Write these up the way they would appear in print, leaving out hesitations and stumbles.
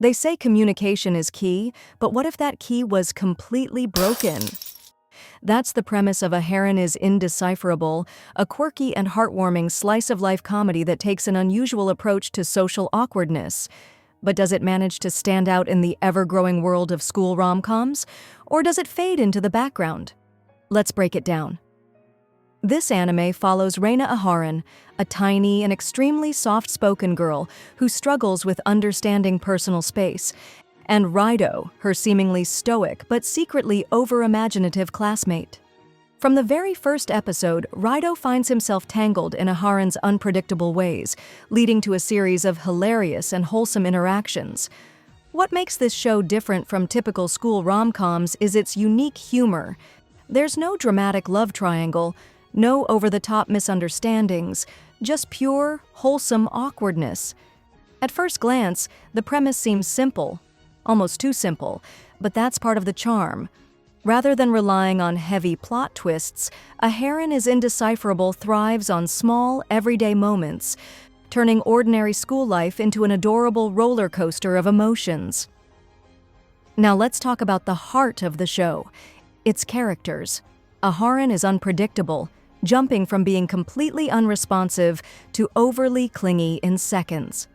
They say communication is key, but what if that key was completely broken? That's the premise of A Heron is Indecipherable, a quirky and heartwarming slice-of-life comedy that takes an unusual approach to social awkwardness. But does it manage to stand out in the ever-growing world of school rom-coms? Or does it fade into the background? Let's break it down. This anime follows Reina Aharon, a tiny and extremely soft-spoken girl who struggles with understanding personal space, and Rido, her seemingly stoic but secretly over-imaginative classmate. From the very first episode, Rido finds himself tangled in Aharon's unpredictable ways, leading to a series of hilarious and wholesome interactions. What makes this show different from typical school rom-coms is its unique humor. There's no dramatic love triangle, no over-the-top misunderstandings, just pure, wholesome awkwardness. At first glance, the premise seems simple, almost too simple, but that's part of the charm. Rather than relying on heavy plot twists, A Heron is Indecipherable thrives on small, everyday moments, turning ordinary school life into an adorable roller coaster of emotions. Now let's talk about the heart of the show, its characters. Aharon is unpredictable, jumping from being completely unresponsive to overly clingy in seconds.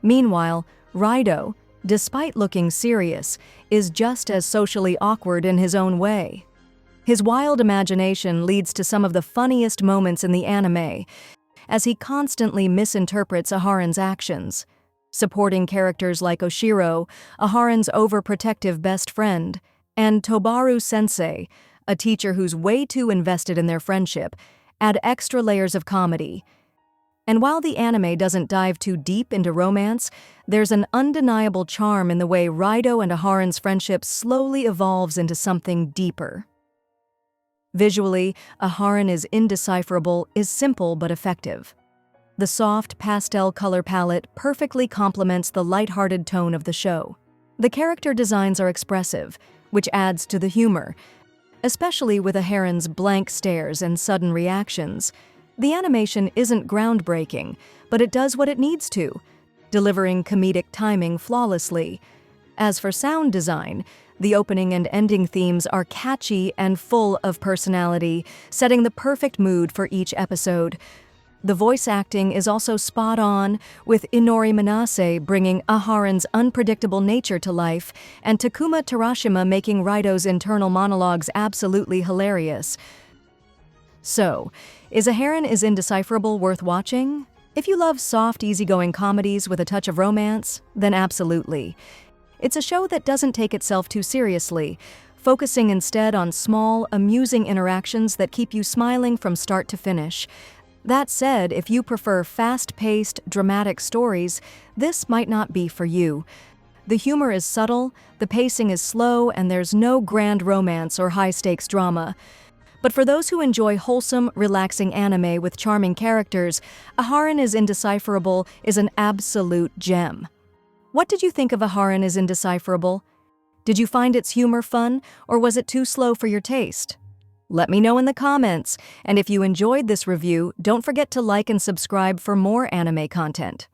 Meanwhile, Rido, despite looking serious, is just as socially awkward in his own way. His wild imagination leads to some of the funniest moments in the anime, as he constantly misinterprets Aharon's actions. Supporting characters like Oshiro, Aharon's overprotective best friend, and Tobaru Sensei, a teacher who's way too invested in their friendship, add extra layers of comedy. And while the anime doesn't dive too deep into romance, there's an undeniable charm in the way Rido and Aharon's friendship slowly evolves into something deeper. Visually, A Heron is Indecipherable is simple but effective. The soft, pastel color palette perfectly complements the lighthearted tone of the show. The character designs are expressive, which adds to the humor, especially with A Heron's blank stares and sudden reactions. The animation isn't groundbreaking, but it does what it needs to, delivering comedic timing flawlessly. As for sound design, the opening and ending themes are catchy and full of personality, setting the perfect mood for each episode. The voice acting is also spot on, with Inori Minase bringing Aharon's unpredictable nature to life, and Takuma Terashima making Rido's internal monologues absolutely hilarious. So, is A Heron is Indecipherable worth watching? If you love soft, easygoing comedies with a touch of romance, then absolutely. It's a show that doesn't take itself too seriously, focusing instead on small, amusing interactions that keep you smiling from start to finish. That said, if you prefer fast-paced, dramatic stories, this might not be for you. The humor is subtle, the pacing is slow, and there's no grand romance or high-stakes drama. But for those who enjoy wholesome, relaxing anime with charming characters, A Heron is Indecipherable is an absolute gem. What did you think of A Heron is Indecipherable? Did you find its humor fun, or was it too slow for your taste? Let me know in the comments, and if you enjoyed this review, don't forget to like and subscribe for more anime content.